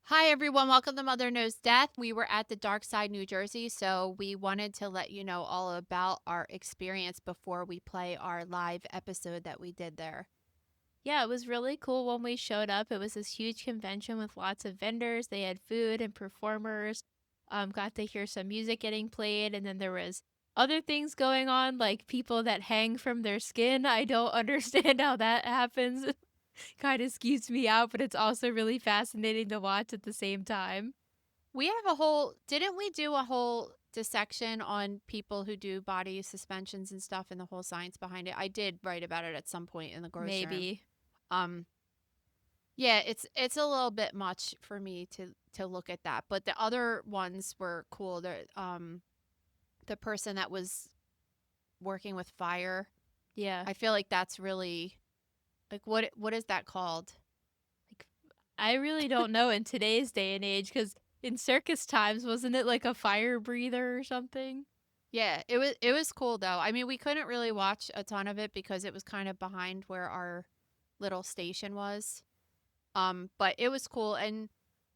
Hi, everyone. Welcome to Mother Knows Death. We were at the Darkside, New Jersey, so we wanted to let you know all about our experience before we play our live episode that we did there. Yeah, it was really cool when we showed up. It was this huge convention with lots of vendors. They had food and performers. Got to hear some music getting played, and then there was other things going on, like people that hang from their skin. I don't understand how that happens. Kind of skeeves me out, but it's also really fascinating to watch at the same time. We have didn't we do a whole dissection on people who do body suspensions and stuff and the whole science behind it? I did write about it at some point in the grocery room. Maybe. Yeah, it's a little bit much for me to look at that, but the other ones were cool. The person that was working with fire, Yeah. I feel like that's really like what is that called? Like, I really don't know in today's day and age, because in circus times, wasn't it like a fire breather or something? Yeah, it was cool though. I mean, we couldn't really watch a ton of it because it was kind of behind where our little station was. But it was cool and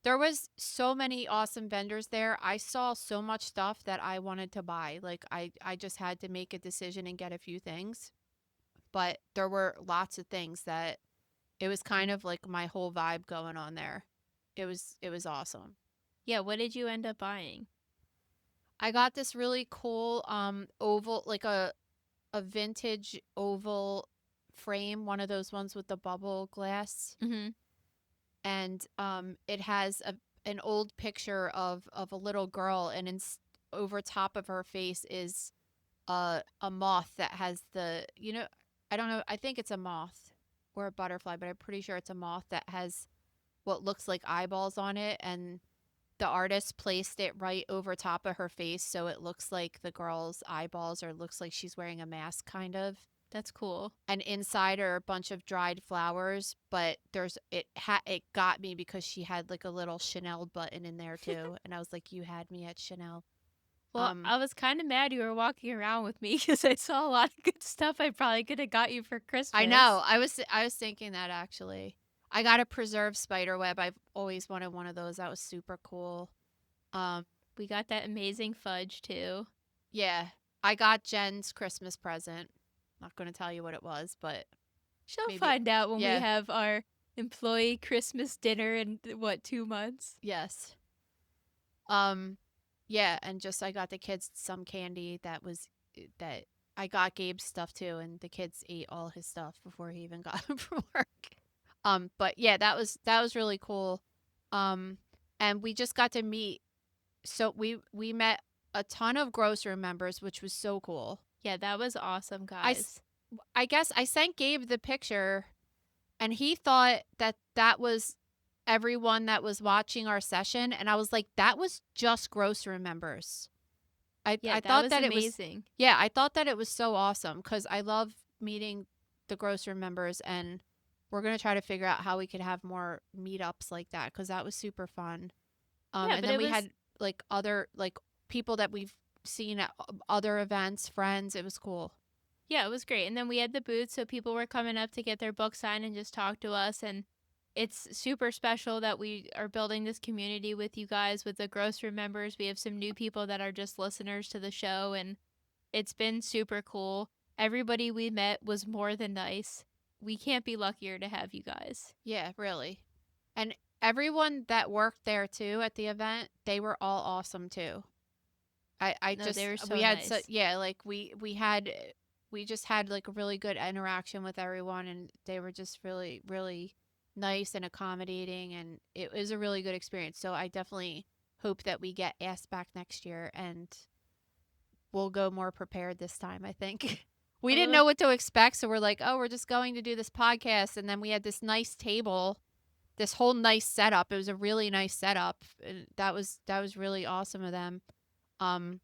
there was so many awesome vendors there. I saw so much stuff that I wanted to buy. Like I just had to make a decision and get a few things. But there were lots of things that it was kind of like my whole vibe going on there. It was awesome. Yeah, what did you end up buying? I got this really cool oval, like a vintage oval frame, one of those ones with the bubble glass, Mm-hmm. and it has an old picture of a little girl, and over top of her face is a moth that has I don't know, I think it's a moth or a butterfly, but I'm pretty sure it's a moth that has what looks like eyeballs on it, and the artist placed it right over top of her face so it looks like the girl's eyeballs, or looks like she's wearing a mask kind of. That's cool. And inside are a bunch of dried flowers, but it got me because she had like a little Chanel button in there too, and I was like, you had me at Chanel. Well, um I was kind of mad you were walking around with me because I saw a lot of good stuff I probably could have got you for I know, Christmas. I was thinking that actually. I got a preserved spider web. I've always wanted one of those. That was super cool. um We got that amazing fudge too. yeah, I got Jen's Christmas present. Not going to tell you what it was, but She'll maybe. find out when we Yeah. have our employee Christmas dinner in what, 2 months? Yes. Um, yeah, and just I got the kids some candy that I got Gabe's stuff too, and the kids ate all his stuff before he even got home from work. But yeah, that was really cool. Um, and we just got to meet. So we met a ton of grocery members, which was so cool. Yeah, that was awesome, I s- guys. I guess I sent Gabe the picture, and he thought that was everyone that was watching our session, and I was like, that was just grocery members. I Yeah, I that thought was that it was. amazing. Yeah, I thought that it was so awesome because I love meeting the grocery members, and we're gonna try to figure out how we could have more meetups like that because that was super fun. Yeah, And but then it we was had like other like people that we've seen at other events, friends. It was cool. Yeah, it was great. And then we had the booth, so people were coming up to get their book signed and just talk to us. And it's super special that we are building this community with you guys, with the grocery members. We have some new people that are just listeners to the show, and it's been super cool. Everybody we met was more than nice. We can't be luckier to have you guys. Yeah, really. And everyone that worked there too at the event, they were all awesome too. I No, they just were so we had nice. yeah, like we just had like a really good interaction with everyone, and they were just really nice and accommodating, and it was a really good experience. So I definitely hope that we get asked back next year, and we'll go more prepared this time, I think. We didn't Although, know what to expect, so we're like, "Oh, we're just going to do this podcast." And then we had this nice table, this whole nice setup. It was a really nice setup. And that was really awesome of them. Um,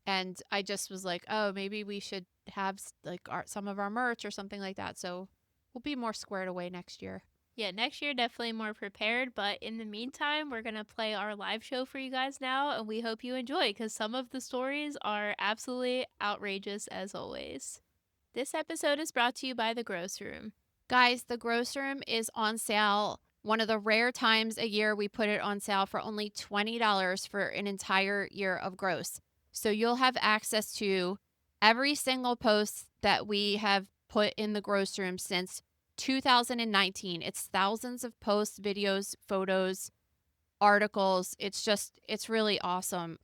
and I just was like, oh, maybe we should have like some of our merch or something like that. So we'll be more squared away next year. Yeah, next year definitely more prepared, but in the meantime, we're going to play our live show for you guys now, and we hope you enjoy because some of the stories are absolutely outrageous as always. This episode is brought to you by The Gross Room. Guys, the Gross Room is on sale. One of the rare times a year we put it on sale for only $20 for an entire year of gross. So you'll have access to every single post that we have put in the Gross Room since 2019. It's thousands of posts, videos, photos, articles. It's really awesome.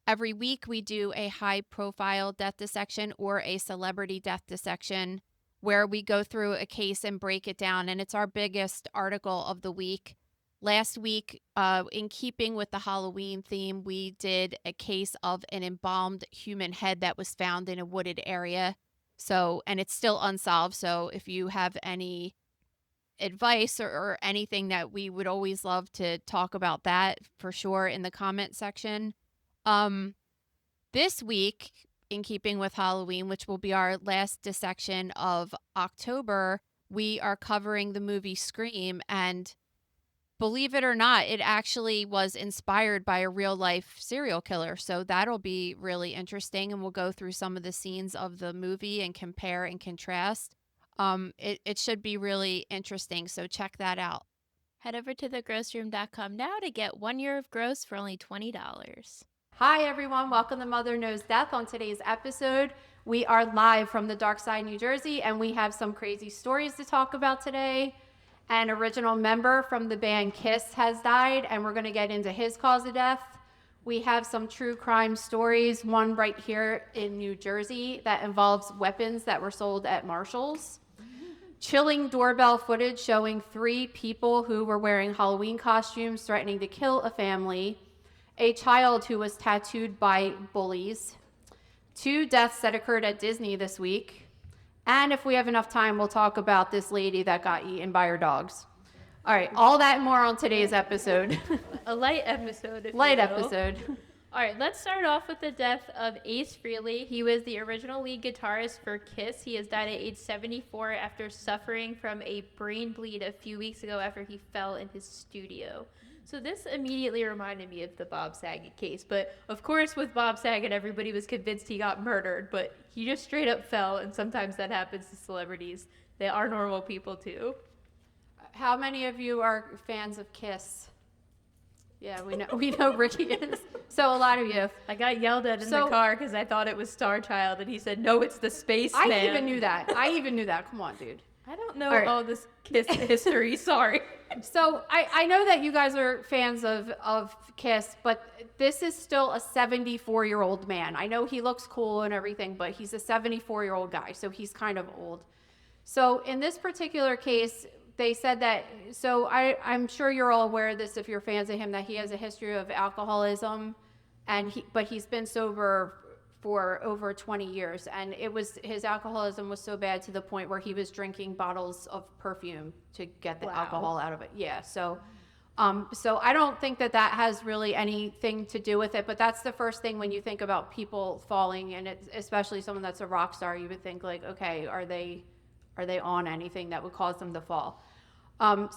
Every week we do a high profile death dissection or a celebrity death dissection where we go through a case and break it down, and it's our biggest article of the week. Last week, in keeping with the Halloween theme, we did a case of an embalmed human head that was found in a wooded area. So, and it's still unsolved. So, if you have any advice or anything, that we would always love to talk about that for sure in the comment section. This week, in keeping with Halloween, which will be our last dissection of October, we are covering the movie Scream, and believe it or not, it actually was inspired by a real life serial killer. So that'll be really interesting, and we'll go through some of the scenes of the movie and compare and contrast. It should be really interesting, so check that out. Head over to thegrossroom.com now to get 1 year of gross for only $20. Hi everyone, welcome to Mother Knows Death. On today's episode, we are live from the Darkside, New Jersey, and we have some crazy stories to talk about today. An original member from the band Kiss has died, and we're going to get into his cause of death. We have some true crime stories, one right here in New Jersey that involves weapons that were sold at Marshall's. Chilling doorbell footage showing 3 people who were wearing Halloween costumes threatening to kill a family. A child who was tattooed by bullies. 2 deaths that occurred at Disney this week. And if we have enough time, we'll talk about this lady that got eaten by her dogs. All right, all that and more on today's episode. A light episode. Light episode. All right, let's start off with the death of Ace Frehley. He was the original lead guitarist for Kiss. He has died at age 74 after suffering from a brain bleed a few weeks ago after he fell in his studio. So this immediately reminded me of the Bob Saget case. But of course, with Bob Saget, everybody was convinced he got murdered, but he just straight up fell, and sometimes that happens to celebrities. They are normal people too. How many of you are fans of Kiss? Yeah, we know Ricky is. So a lot of you. I got yelled at in the car because I thought it was Star Child, and he said, "No, it's the Spaceman." I even knew that. Come on, dude. I don't know all this Kiss history. Sorry. So I know that you guys are fans of Kiss, but this is still a 74-year-old man. I know he looks cool and everything, but he's a 74-year-old guy, so he's kind of old. So in this particular case, they said that, so I'm sure you're all aware of this if you're fans of him, that he has a history of alcoholism, but he's been sober for over 20 years, and his alcoholism was so bad to the point where he was drinking bottles of perfume to get the alcohol out of it. Yeah, so I don't think that has really anything to do with it, but that's the first thing when you think about people falling, and it's especially someone that's a rock star, you would think like, okay, are they on anything that would cause them to fall?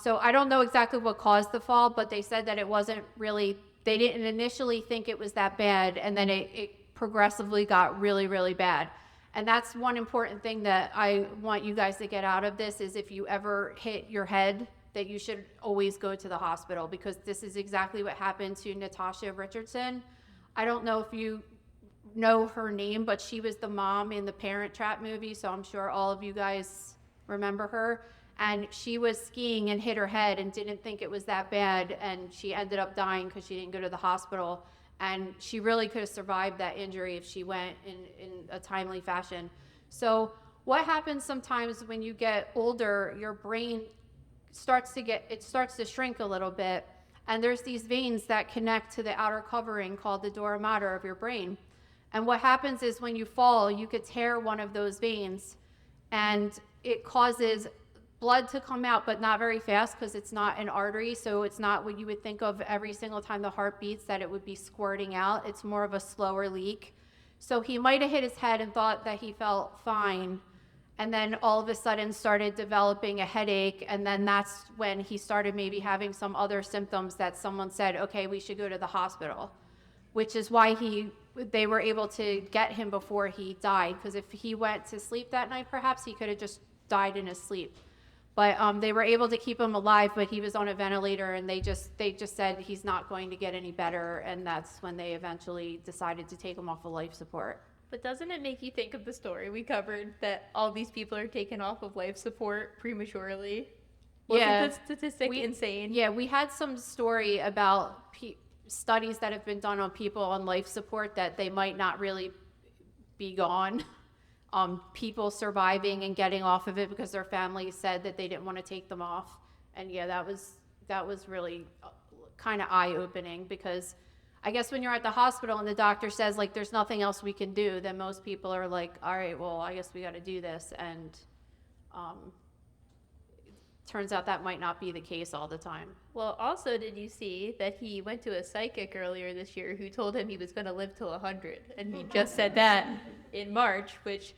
So I don't know exactly what caused the fall, but they said that it wasn't really, they didn't initially think it was that bad, and then it progressively got really, really bad. And that's one important thing that I want you guys to get out of this, is if you ever hit your head, that you should always go to the hospital, because this is exactly what happened to Natasha Richardson. I don't know if you know her name, but she was the mom in the Parent Trap movie, so I'm sure all of you guys remember her. And she was skiing and hit her head and didn't think it was that bad, and she ended up dying because she didn't go to the hospital. And she really could have survived that injury if she went in a timely fashion. So what happens sometimes when you get older, your brain starts to shrink a little bit, and there's these veins that connect to the outer covering called the dura mater of your brain. And what happens is when you fall, you could tear one of those veins, and it causes blood to come out, but not very fast because it's not an artery. So it's not what you would think of every single time the heart beats, that it would be squirting out. It's more of a slower leak. So he might have hit his head and thought that he felt fine. and then all of a sudden started developing a headache, and then that's when he started maybe having some other symptoms that someone said, okay, we should go to the hospital, which is why they were able to get him before he died, because if he went to sleep that night, perhaps he could have just died in his sleep. But they were able to keep him alive, but he was on a ventilator, and they just said he's not going to get any better, and that's when they eventually decided to take him off of life support. But doesn't it make you think of the story we covered that all these people are taken off of life support prematurely? Wasn't the statistic insane? Yeah, we had some story about studies that have been done on people on life support that they might not really be gone. People surviving and getting off of it because their families said that they didn't want to take them off. And yeah, that was really kind of eye-opening, because I guess when you're at the hospital and the doctor says, like, there's nothing else we can do, then most people are like, all right, well, I guess we got to do this. And turns out that might not be the case all the time. Well, also, did you see that he went to a psychic earlier this year who told him he was going to live till 100? And he just said that in March, which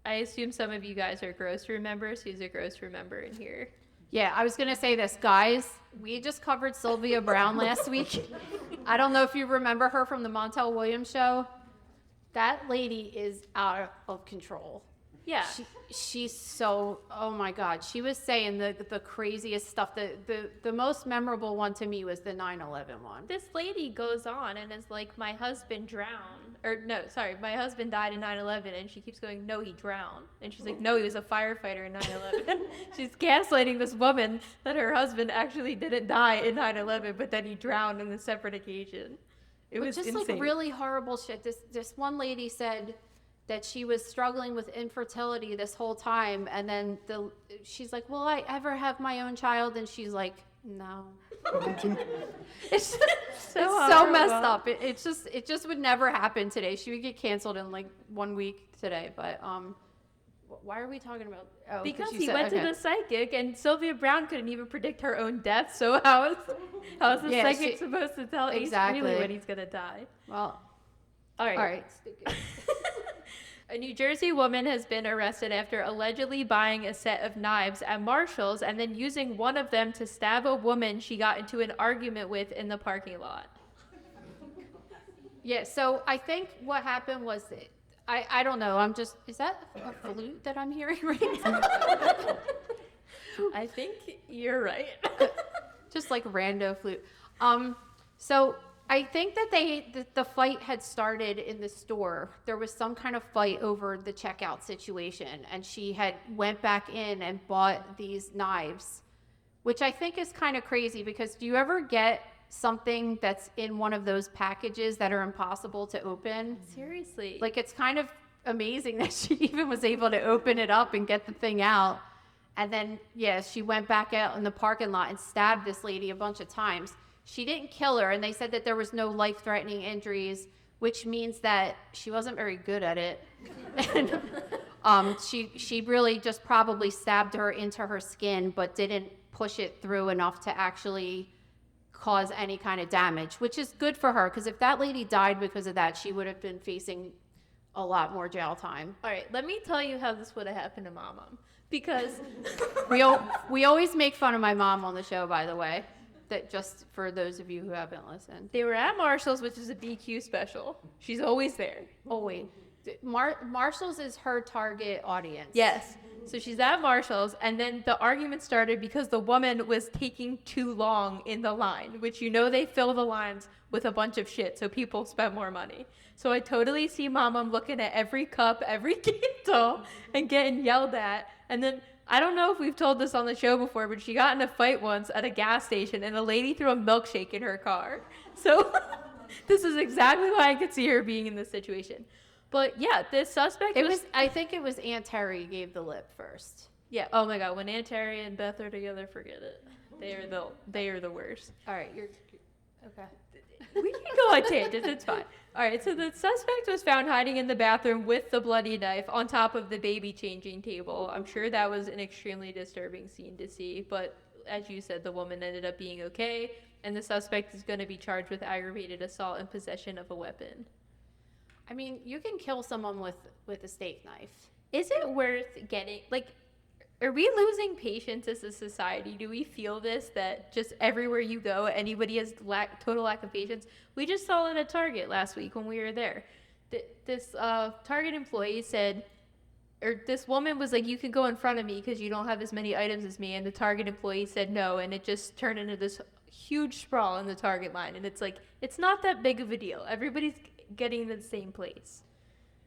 I assume some of you guys are gross room members. Who's a gross room member in here? Yeah, I was going to say this. Guys, we just covered Sylvia Brown last week. I don't know if you remember her from the Montel Williams show. That lady is out of control. Yeah. She's so, oh my God. She was saying the craziest stuff. The most memorable one to me was the 9/11 one. This lady goes on and is like, my husband drowned. Or no, sorry, my husband died in 9/11. And she keeps going, no, he drowned. And she's like, no, he was a firefighter in 9/11. She's gaslighting this woman that her husband actually didn't die in 9/11, but that he drowned on a separate occasion. It was just insane. Like really horrible shit. This one lady said that she was struggling with infertility this whole time, and then she's like, will I ever have my own child? And she's like, no. It's so messed up. It just would never happen today. She would get canceled in like 1 week today. But why are we talking about? Oh, because he went to the psychic, and Sylvia Brown couldn't even predict her own death. So how is the psychic supposed to tell Ace Frehley when he's gonna die? Well, all right. A New Jersey woman has been arrested after allegedly buying a set of knives at Marshall's and then using one of them to stab a woman she got into an argument with in the parking lot. Yeah, so I think what happened was, I don't know, is that a flute that I'm hearing right now? I think you're right. Just like rando flute. So I think that the fight had started in the store. There was some kind of fight over the checkout situation, and she had went back in and bought these knives, which I think is kind of crazy, because do you ever get something that's in one of those packages that are impossible to open? Seriously. Like, it's kind of amazing that she even was able to open it up and get the thing out. And then, yeah, she went back out in the parking lot and stabbed this lady a bunch of times. She didn't kill her, and they said that there was no life-threatening injuries, which means that she wasn't very good at it. And she really just probably stabbed her into her skin, but didn't push it through enough to actually cause any kind of damage, which is good for her, because if that lady died because of that, she would have been facing a lot more jail time. All right, let me tell you how this would have happened to Mama. Because we always make fun of my mom on the show, by the way. That just for those of you who haven't listened. They were at Marshall's, which is a BQ special. She's always there. Oh, wait. Marshall's is her target audience. Yes. So she's at Marshall's, and then the argument started because the woman was taking too long in the line, which, you know, they fill the lines with a bunch of shit so people spend more money. So I totally see Mama looking at every cup, every candle, and getting yelled at. And then I don't know if we've told this on the show before, but she got in a fight once at a gas station, and a lady threw a milkshake in her car. So this is exactly why I could see her being in this situation. But yeah, this suspect I think it was Aunt Terry gave the lip first. Yeah. Oh my God. When Aunt Terry and Beth are together, forget it. They are the worst. All right. You're okay. We can go on tangents. It's fine. All right. So the suspect was found hiding in the bathroom with the bloody knife on top of the baby changing table. I'm sure that was an extremely disturbing scene to see. But as you said, the woman ended up being okay, and the suspect is going to be charged with aggravated assault and possession of a weapon. I mean, you can kill someone with a steak knife. Is it worth getting, like, are we losing patience as a society? Do we feel this, that just everywhere you go, anybody has total lack of patience? We just saw it at Target last week when we were there. This Target employee said, or this woman was like, you can go in front of me because you don't have as many items as me. And the Target employee said no. And it just turned into this huge sprawl in the Target line. And it's like, it's not that big of a deal. Everybody's getting to the same place.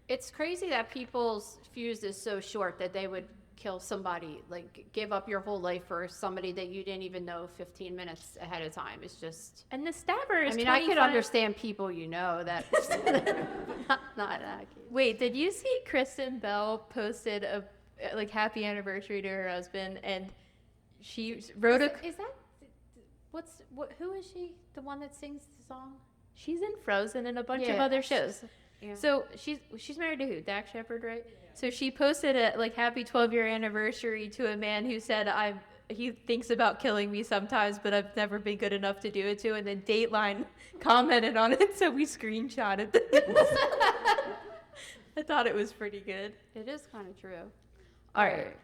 It's crazy that people's fuse is so short that they would kill somebody, like give up your whole life for somebody that you didn't even know 15 minutes ahead of time. It's just, And the stabber is I mean, 25. I could understand people that not that. Wait, did you see Kristen Bell posted a like happy anniversary to her husband, and she wrote Who is she? The one that sings the song? She's in Frozen and a bunch of Yeah. other shows. Yeah. So she's married to who? Dax Shepard, right? So she posted a like happy 12-year anniversary to a man who said he thinks about killing me sometimes, but I've never been good enough to do it to. And then Dateline commented on it, so we screenshotted this. I thought it was pretty good. It is kind of true. All right.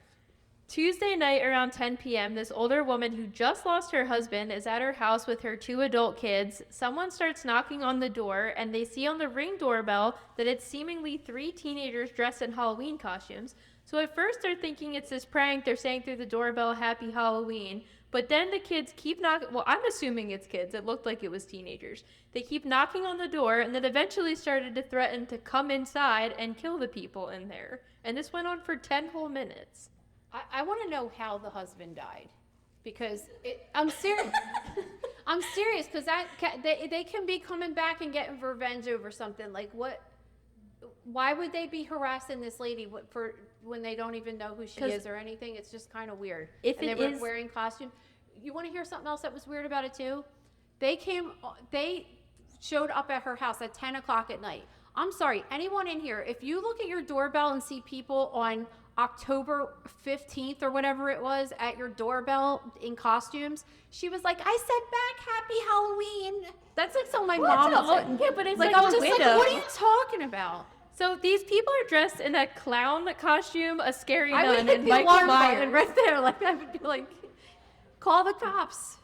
Tuesday night around 10 p.m., this older woman who just lost her husband is at her house with her 2 adult kids. Someone starts knocking on the door, and they see on the Ring doorbell that it's seemingly 3 teenagers dressed in Halloween costumes. So at first they're thinking it's this prank. They're saying through the doorbell, Happy Halloween. But then the kids keep knocking. Well, I'm assuming it's kids. It looked like it was teenagers. They keep knocking on the door, and then eventually started to threaten to come inside and kill the people in there. And this went on for 10 whole minutes. I want to know how the husband died, because I'm serious. I'm serious, because they can be coming back and getting revenge over something. Like what? Why would they be harassing this lady for when they don't even know who she is or anything? It's just kind of weird. If and they were wearing costume. You want to hear something else that was weird about it too? They showed up at her house at 10 o'clock at night. I'm sorry, anyone in here, if you look at your doorbell and see people on October 15th or whatever it was at your doorbell in costumes, she was like, I said back Happy Halloween. That's like something my mom would say. Yeah, but it's Like, like I'm a just like, widow. what are you talking about? So these people are dressed in a clown costume, a scary I would nun, hit and the Michael alarm button Myers. right there. Like, I would be like, call the cops.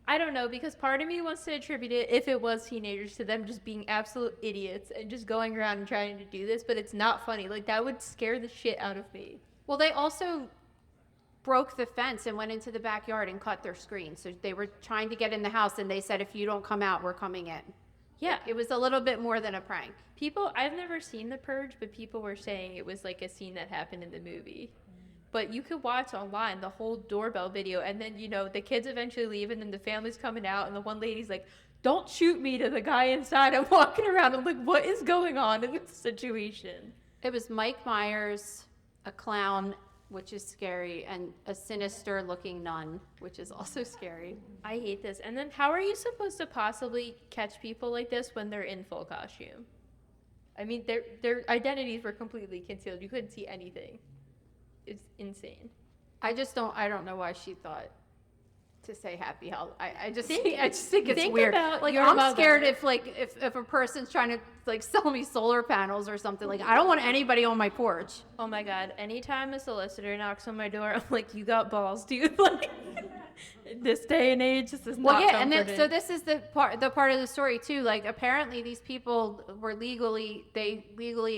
I don't know, because part of me wants to attribute it, if it was teenagers, to them just being absolute idiots and just going around and trying to do this, but it's not funny. Like, that would scare the shit out of me. Well, they also broke the fence and went into the backyard and cut their screen. So they were trying to get in the house, and they said, if you don't come out, we're coming in. Yeah. It was a little bit more than a prank. People, I've never seen The Purge, but people were saying it was like a scene that happened in the movie. But you could watch online the whole doorbell video, and then, you know, the kids eventually leave, and then the family's coming out, and the one lady's like, don't shoot me, to the guy inside. I'm walking around, I'm like, what is going on in this situation? It was Mike Myers, a clown, which is scary, and a sinister looking nun, which is also scary. I hate this. And then how are you supposed to possibly catch people like this when they're in full costume? I mean, their identities were completely concealed. You couldn't see anything. It's insane. I don't know why she thought to say Happy Halloween. I just Think think it's weird. about Like, your I'm mother. scared if a person's trying to like sell me solar panels or something. Like, I don't want anybody on my porch. Oh my God. Anytime a solicitor knocks on my door, I'm like, you got balls, dude. Like, this day and age, this is Well, not yeah, and then, comforting. so this is the part of the story too. Like, apparently these people were legally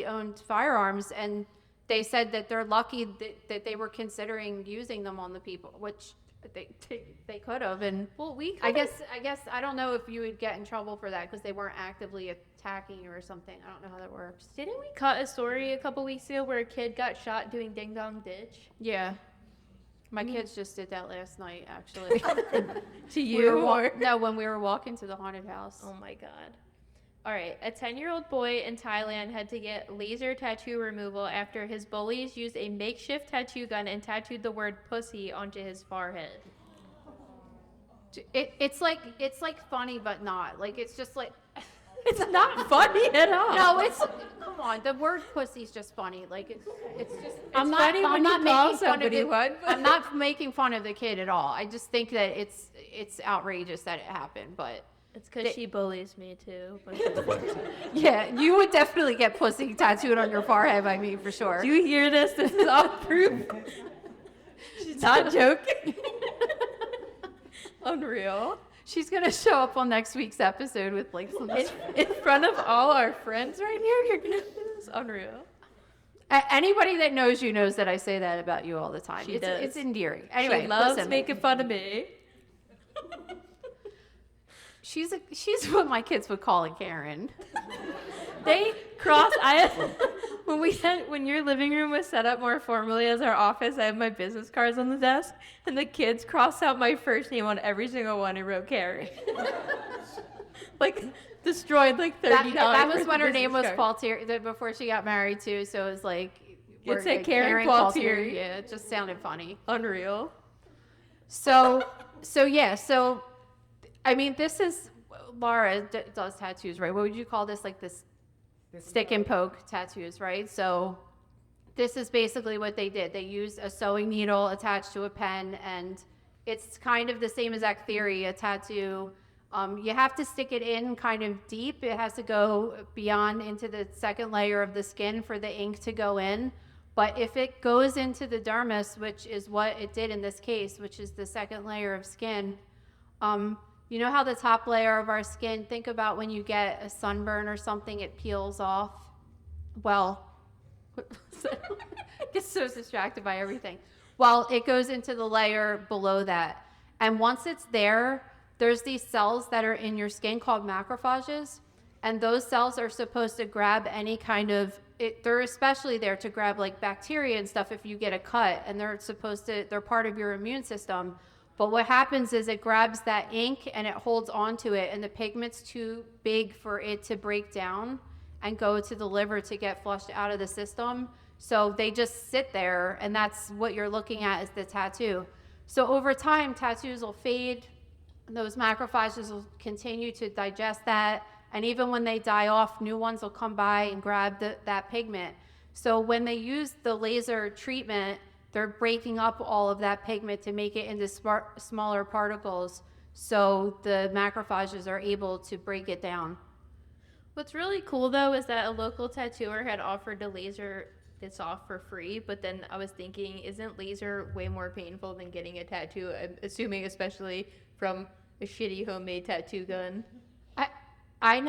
owned firearms, and they said that they're lucky that they were considering using them on the people, which they could have. And Well, I guess I don't know if you would get in trouble for that because they weren't actively attacking you or something. I don't know how that works. Didn't we cut a story a couple weeks ago where a kid got shot doing Ding Dong Ditch? Yeah. My kids just did that last night, actually. To We you? were no, when we were walking to the haunted house. Oh my God. All right, a 10-year-old boy in Thailand had to get laser tattoo removal after his bullies used a makeshift tattoo gun and tattooed the word pussy onto his forehead. It's like funny, but not. Like, it's just like, It's not funny at all. no, it's, come on, the word pussy's just funny. Like, it's just, I'm funny when you call making fun of somebody it. one, but- I'm not making fun of the kid at all. I just think that it's outrageous that it happened, but It's because she bullies me too. Yeah, you would definitely get pussy tattooed on your forehead by me for sure. Do you hear this? This is all proof. She's not joking. Unreal. She's gonna show up on next week's episode with like some. In front of all our friends right here, you're gonna do this. Unreal. Anybody that knows you knows that I say that about you all the time. She does. It's endearing. Anyway, She loves listen. making fun of me. She's what my kids would call a Karen. They when your living room was set up more formally as our office, I have my business cards on the desk, and the kids crossed out my first name on every single one and wrote Karen. Like destroyed like $30. That was when her name was Paultier before she got married too. So it was like It said Karen Paultier. Yeah, it just sounded funny. Unreal. So I mean, this is Laura does tattoos, right? What would you call this? Like this stick and poke tattoos, right? So this is basically what they did. They used a sewing needle attached to a pen, and it's kind of the same exact theory. A tattoo, you have to stick it in kind of deep. It has to go beyond into the second layer of the skin for the ink to go in. But if it goes into the dermis, which is what it did in this case, which is the second layer of skin, you know how the top layer of our skin, think about when you get a sunburn or something, it peels off? Well, get so distracted by everything. Well, it goes into the layer below that. And once it's there, there's these cells that are in your skin called macrophages. And those cells are supposed to grab any kind of, they're especially there to grab like bacteria and stuff if you get a cut. And they're part of your immune system. But what happens is it grabs that ink and it holds onto it, and the pigment's too big for it to break down and go to the liver to get flushed out of the system. So they just sit there, and that's what you're looking at is the tattoo. So over time, tattoos will fade, and those macrophages will continue to digest that, and even when they die off, new ones will come by and grab that pigment. So when they use the laser treatment, they're breaking up all of that pigment to make it into smaller particles, so the macrophages are able to break it down. What's really cool though is that a local tattooer had offered to laser this off for free, but then I was thinking, isn't laser way more painful than getting a tattoo? I'm assuming especially from a shitty homemade tattoo gun. I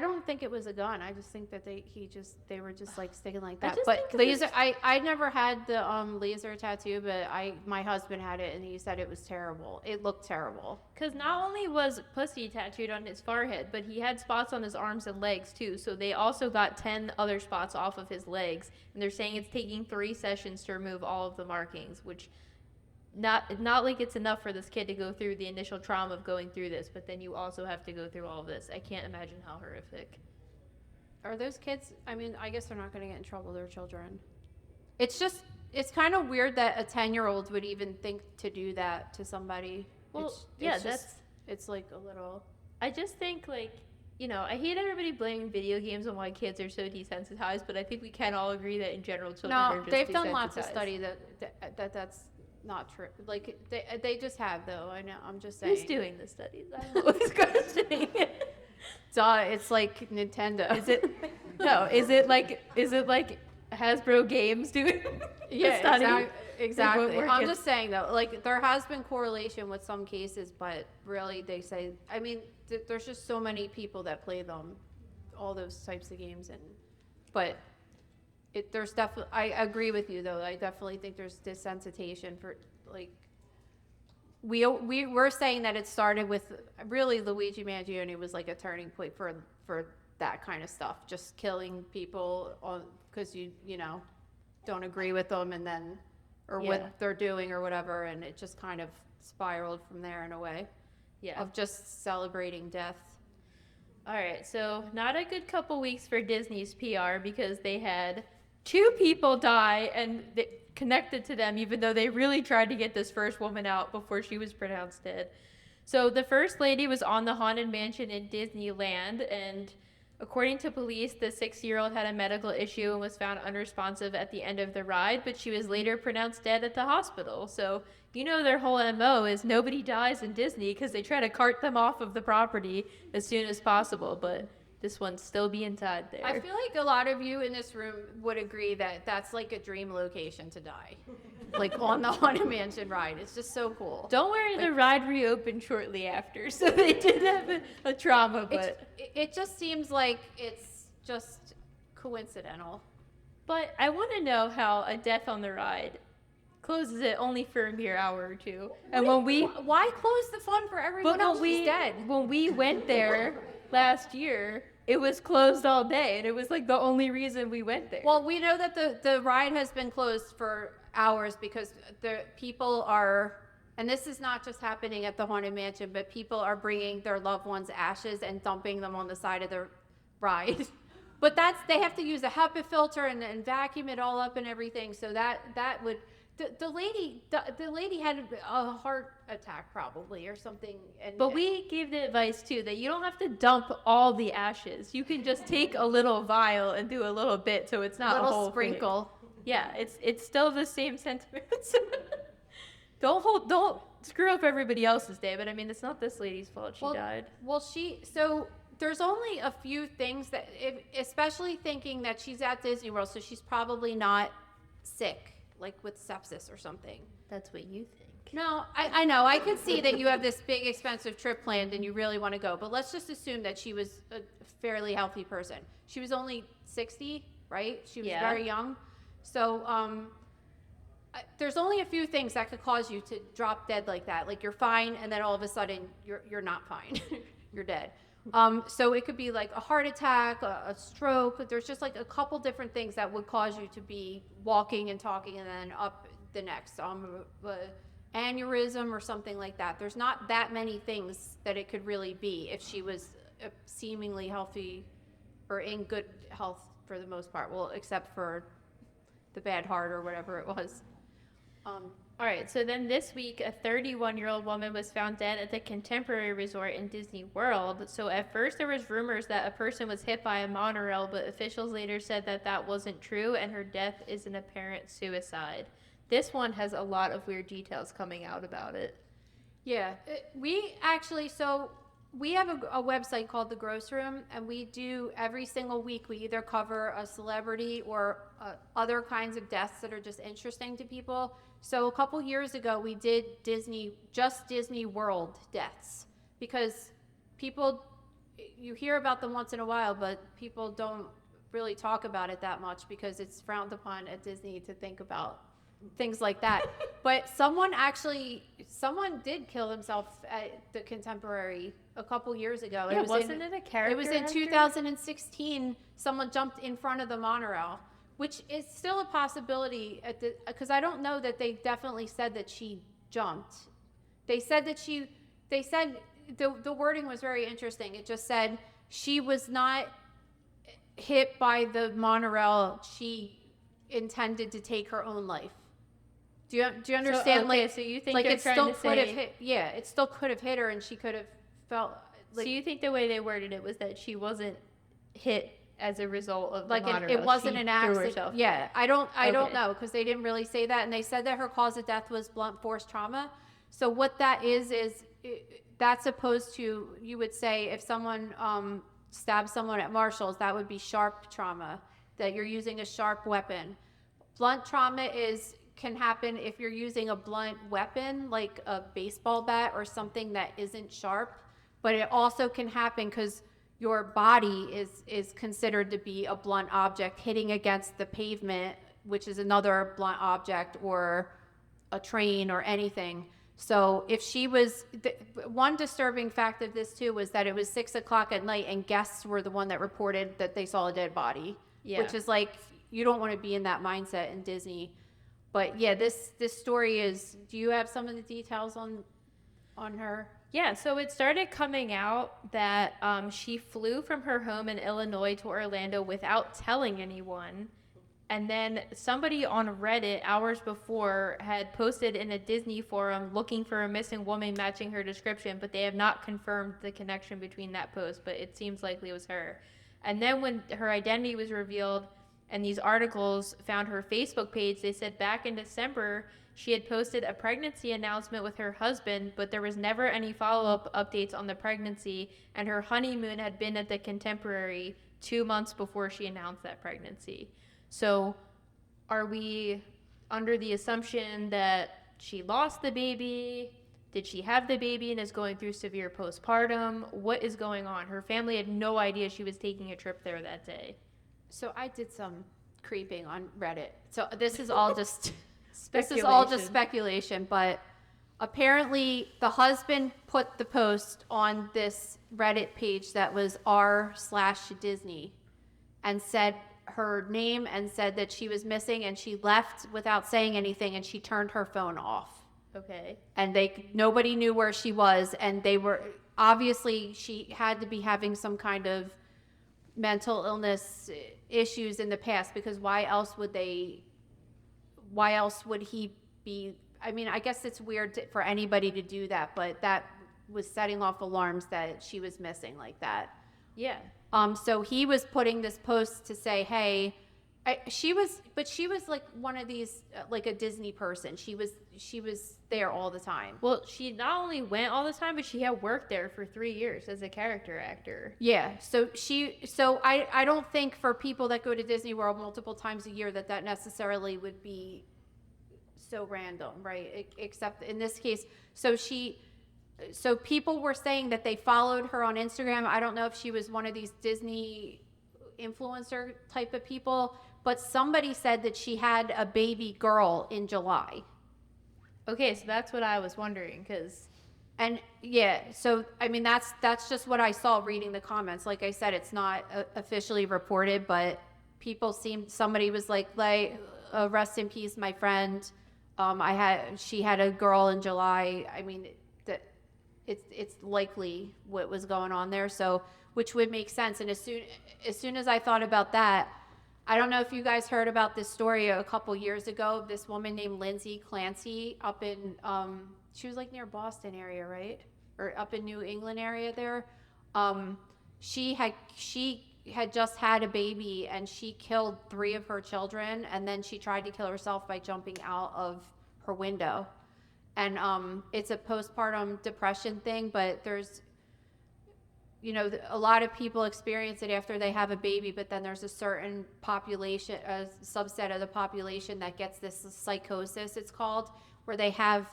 don't think it was a gun. I just think that they were just like sticking like that. But laser, I never had the laser tattoo, but my husband had it and he said it was terrible. It looked terrible. Because not only was pussy tattooed on his forehead, but he had spots on his arms and legs too. So they also got 10 other spots off of his legs, and they're saying it's taking 3 sessions to remove all of the markings, which not like it's enough for this kid to go through the initial trauma of going through this, but then you also have to go through all of this. I can't imagine how horrific. Are those kids, I mean, I guess they're not going to get in trouble. They're children. It's kind of weird that a 10-year-old would even think to do that to somebody. Well, it's like a little. I just think, like, you know, I hate everybody blaming video games on why kids are so desensitized, but I think we can all agree that in general children are just they've done lots of desensitized. study that's not true. Like they just have though. I know. I'm just saying. Who's doing the studies? I'm always questioning it. Duh, it's like Nintendo. Is it like Hasbro Games doing yeah, the study? Exactly. I'm just saying though, like there has been correlation with some cases, but really they say, I mean, there's just so many people that play them, all those types of games, but there's definitely, I agree with you though. I definitely think there's desensitization for like, we're saying that it started with really Luigi Mangione was like a turning point for that kind of stuff, just killing people on because you know don't agree with them and then what they're doing or whatever, and it just kind of spiraled from there in a way of just celebrating death. All right, so not a good couple weeks for Disney's PR because they had 2 people die and connected to them, even though they really tried to get this first woman out before she was pronounced dead. So the first lady was on the Haunted Mansion in Disneyland, and According to police, the 60-year-old had a medical issue and was found unresponsive at the end of the ride, but she was later pronounced dead at the hospital. So, their whole MO is nobody dies in Disney because they try to cart them off of the property as soon as possible, but this one's still being tied there. I feel like a lot of you in this room would agree that that's like a dream location to die. Like on the Haunted Mansion ride. It's just so cool. Don't worry, the ride reopened shortly after, so they did have a trauma, but... It just seems like it's just coincidental. But I want to know how a death on the ride closes it only for a mere hour or two. And Why close the fun for everyone else who's dead? When we went there last year, it was closed all day, and it was like the only reason we went there. Well, we know that the ride has been closed for hours because the people are, and this is not just happening at the Haunted Mansion, but people are bringing their loved ones' ashes and dumping them on the side of the ride. But they have to use a HEPA filter and vacuum it all up and everything. So that would, the lady had a heart attack probably or something. But we gave the advice too that you don't have to dump all the ashes. You can just take a little vial and do a little bit, so it's not a whole sprinkle. thing. Yeah, it's still the same sentiments. Don't screw up everybody else's day, but I mean, it's not this lady's fault she died. Well, so there's only a few things that, especially thinking that she's at Disney World, so she's probably not sick, like with sepsis or something. That's what you think. No, I know. I could see that you have this big, expensive trip planned and you really want to go, but let's just assume that she was a fairly healthy person. She was only 60, right? She was very young. So, there's only a few things that could cause you to drop dead like that. Like you're fine, and then all of a sudden you're not fine. You're dead. So it could be like a heart attack, a stroke. There's just like a couple different things that would cause you to be walking and talking, and then up the next aneurysm or something like that. There's not that many things that it could really be if she was seemingly healthy or in good health for the most part. Well, except for the bad heart or whatever it was. All right, so then this week, a 31-year-old woman was found dead at the Contemporary Resort in Disney World. So at first there was rumors that a person was hit by a monorail, but officials later said that that wasn't true, and her death is an apparent suicide. This one has a lot of weird details coming out about it. Yeah, we have a website called The Gross Room, and we do every single week, we either cover a celebrity or other kinds of deaths that are just interesting to people. So a couple years ago, we did Disney World deaths, because you hear about them once in a while, but people don't really talk about it that much because it's frowned upon at Disney to think about things like that. But someone did kill himself at the Contemporary a couple years ago. Yeah, wasn't it a character? It was in 2016. Someone jumped in front of the monorail, which is still a possibility because I don't know that they definitely said that she jumped. They said the wording was very interesting. It just said she was not hit by the monorail. She intended to take her own life. Do you understand? So you think like they're it trying still to could have say... hit? Yeah, it still could have hit her, and she could have felt. So you think the way they worded it was that she wasn't hit as a result of the like monorail? it wasn't She an threw accident. herself. Yeah, I don't know, because they didn't really say that, and they said that her cause of death was blunt force trauma. So what that is that's opposed to, you would say, if someone stabs someone at Marshall's, that would be sharp trauma, that you're using a sharp weapon. Blunt trauma can happen if you're using a blunt weapon, like a baseball bat or something that isn't sharp, but it also can happen because your body is considered to be a blunt object hitting against the pavement, which is another blunt object, or a train or anything. So if she was, one disturbing fact of this too was that it was 6 o'clock at night and guests were the one that reported that they saw a dead body, which is like, you don't want to be in that mindset in Disney. But yeah, this story is, do you have some of the details on her? Yeah, so it started coming out that she flew from her home in Illinois to Orlando without telling anyone. And then somebody on Reddit hours before had posted in a Disney forum looking for a missing woman matching her description, but they have not confirmed the connection between that post, but it seems likely it was her. And then when her identity was revealed and these articles found her Facebook page, they said back in December she had posted a pregnancy announcement with her husband, but there was never any follow-up updates on the pregnancy, and her honeymoon had been at the Contemporary 2 months before she announced that pregnancy. So are we under the assumption that she lost the baby? Did she have the baby and is going through severe postpartum? What is going on? Her family had no idea she was taking a trip there that day. So I did some creeping on Reddit. So this is all just this is all just speculation, but apparently the husband put the post on this Reddit page that was r/Disney and said her name and said that she was missing, and she left without saying anything, and she turned her phone off. Okay. And nobody knew where she was, and they were obviously, she had to be having some kind of mental illness issues in the past, because why else would he be? I mean, I guess it's weird for anybody to do that, but that was setting off alarms that she was missing like that. Yeah. So he was putting this post to say, hey, she was like one of these, like a Disney person. She was there all the time. Well, she not only went all the time, but she had worked there for 3 years as a character actor. Yeah. So I don't think for people that go to Disney World multiple times a year that necessarily would be so random, right? Except in this case, so people were saying that they followed her on Instagram. I don't know if she was one of these Disney influencer type of people, but somebody said that she had a baby girl in July. Okay, so that's what I was wondering, and yeah, so I mean that's just what I saw reading the comments. Like I said, it's not officially reported, but somebody was like rest in peace, my friend. She had a girl in July. I mean, it's likely what was going on there. So, which would make sense. And as soon as I thought about that, I don't know if you guys heard about this story a couple years ago. This woman named Lindsay Clancy up in, she was like near Boston area, right? Or up in New England area there. She had just had a baby, and she killed 3 of her children, and then she tried to kill herself by jumping out of her window. And it's a postpartum depression thing, but there's, a lot of people experience it after they have a baby, but then there's a certain population, a subset of the population that gets this psychosis, it's called, where they have,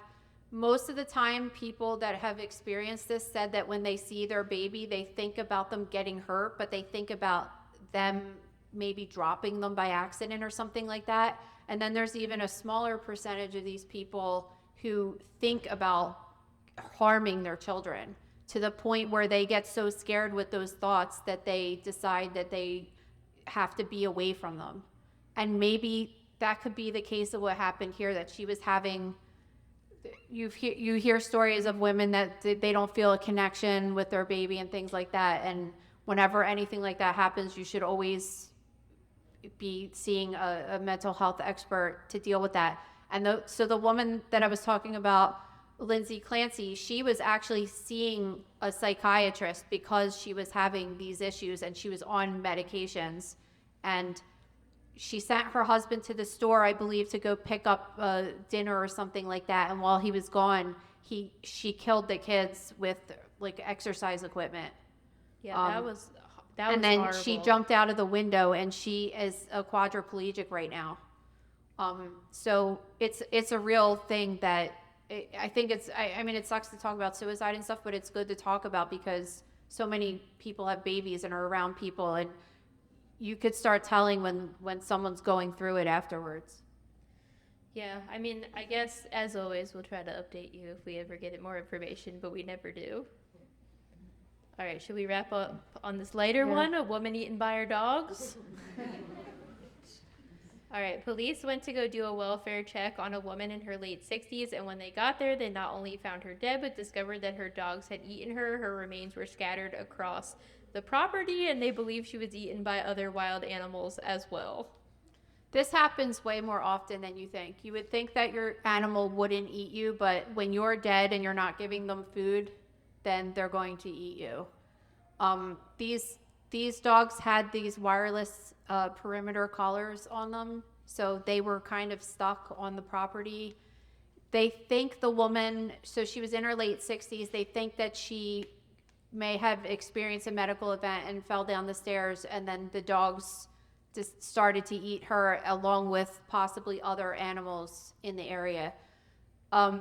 most of the time, people that have experienced this said that when they see their baby, they think about them getting hurt, but they think about them maybe dropping them by accident or something like that. And then there's even a smaller percentage of these people who think about harming their children, to the point where they get so scared with those thoughts that they decide that they have to be away from them. And maybe that could be the case of what happened here, that she was having, you hear stories of women that they don't feel a connection with their baby and things like that. And whenever anything like that happens, you should always be seeing a mental health expert to deal with that. And so the woman that I was talking about, Lindsay Clancy, she was actually seeing a psychiatrist because she was having these issues, and she was on medications. And she sent her husband to the store, I believe, to go pick up dinner or something like that. And while he was gone, she killed the kids with like exercise equipment. Yeah, that was and then horrible. She jumped out of the window, and she is a quadriplegic right now. So it's a real thing that I think I mean, it sucks to talk about suicide and stuff, but it's good to talk about because so many people have babies and are around people, and you could start telling when someone's going through it afterwards. Yeah, I mean, I guess as always, we'll try to update you if we ever get more information, but we never do. All right, should we wrap up on this lighter one? A woman eaten by her dogs? All right, police went to go do a welfare check on a woman in her late 60s, and when they got there, they not only found her dead, but discovered that her dogs had eaten her. Her remains were scattered across the property, and they believe she was eaten by other wild animals as well. This happens way more often than you think. You would think that your animal wouldn't eat you, but when you're dead and you're not giving them food, then they're going to eat you. these dogs had these wireless perimeter collars on them, so they were kind of stuck on the property. They think the woman, so she was in her late 60s, they think that she may have experienced a medical event and fell down the stairs, and then the dogs just started to eat her along with possibly other animals in the area.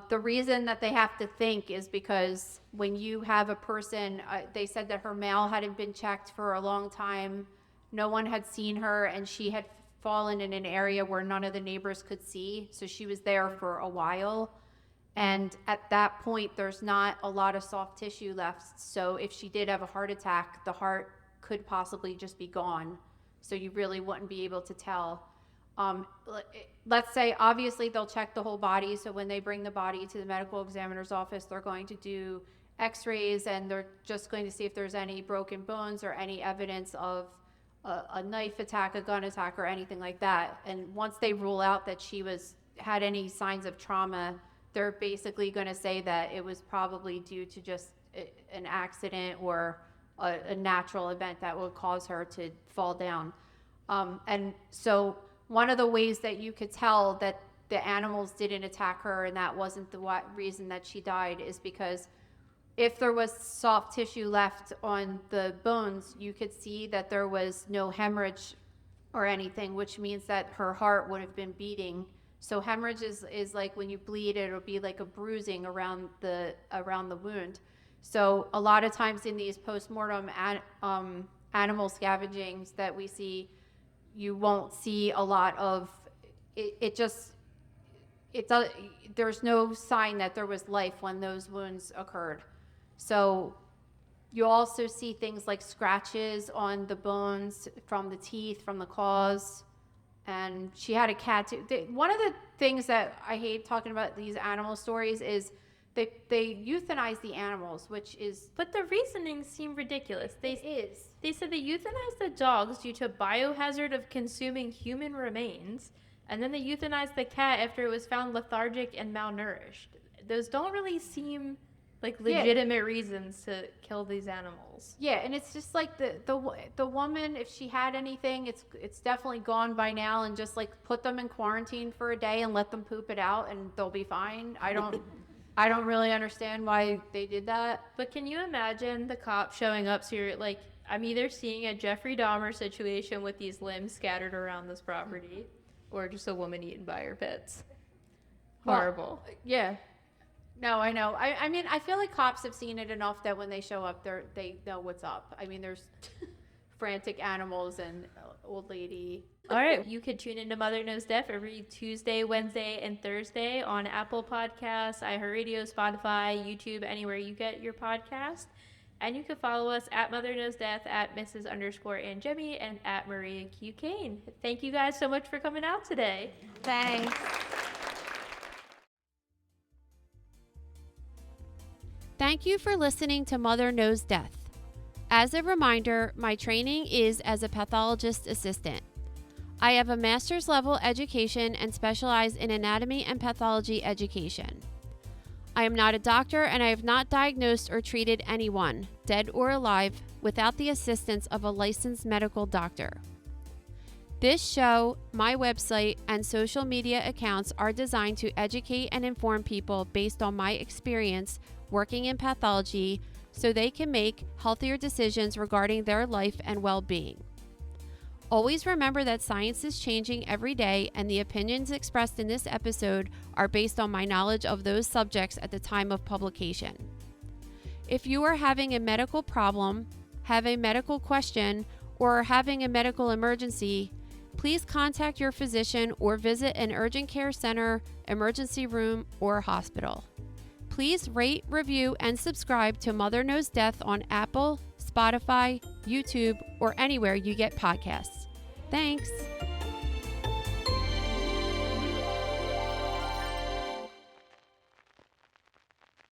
The reason that they have to think is because when you have a person, they said that her mail hadn't been checked for a long time. No one had seen her, and she had fallen in an area where none of the neighbors could see. So she was there for a while. And at that point, there's not a lot of soft tissue left. So if she did have a heart attack, the heart could possibly just be gone. So you really wouldn't be able to tell. Let's say, obviously, they'll check the whole body. So when they bring the body to the medical examiner's office, they're going to do x-rays, and they're just going to see if there's any broken bones or any evidence of a knife attack, a gun attack, or anything like that. And once they rule out that she had any signs of trauma, they're basically going to say that it was probably due to just an accident or a natural event that would cause her to fall down. And so one of the ways that you could tell that the animals didn't attack her and that wasn't the reason that she died is because if there was soft tissue left on the bones, you could see that there was no hemorrhage or anything, which means that her heart would have been beating. So hemorrhage is like when you bleed, it'll be like a bruising around the wound. So a lot of times in these postmortem animal scavengings that we see, you won't see a lot of it. There's no sign that there was life when those wounds occurred. So you also see things like scratches on the bones from the teeth, from the claws. And she had a cat too. One of the things that I hate talking about these animal stories is they euthanize the animals, which is... But the reasoning seemed ridiculous. It is. They said they euthanized the dogs due to biohazard of consuming human remains, and then they euthanized the cat after it was found lethargic and malnourished. Those don't really seem like legitimate reasons to kill these animals. Yeah, and it's just like the woman, if she had anything, it's definitely gone by now, and just like put them in quarantine for a day and let them poop it out and they'll be fine. I don't really understand why they did that. But can you imagine the cop showing up, so you're like, I'm either seeing a Jeffrey Dahmer situation with these limbs scattered around this property, or just a woman eaten by her pets. Horrible. Well, yeah. No, I know. I mean, I feel like cops have seen it enough that when they show up, they know what's up. I mean, there's frantic animals and old lady. All right. You could tune into Mother Knows Deaf every Tuesday, Wednesday, and Thursday on Apple Podcasts, iHeartRadio, Spotify, YouTube, anywhere you get your podcast. And you can follow us at Mother Knows Death, at Mrs._Anjemi, and at Maria Q. Kane. Thank you guys so much for coming out today. Thanks. Thank you for listening to Mother Knows Death. As a reminder, my training is as a pathologist assistant. I have a master's level education and specialize in anatomy and pathology education. I am not a doctor, and I have not diagnosed or treated anyone, dead or alive, without the assistance of a licensed medical doctor. This show, my website, and social media accounts are designed to educate and inform people based on my experience working in pathology so they can make healthier decisions regarding their life and well-being. Always remember that science is changing every day, and the opinions expressed in this episode are based on my knowledge of those subjects at the time of publication. If you are having a medical problem, have a medical question, or are having a medical emergency, please contact your physician or visit an urgent care center, emergency room, or hospital. Please rate, review, and subscribe to Mother Knows Death on Apple, Spotify, YouTube, or anywhere you get podcasts. Thanks.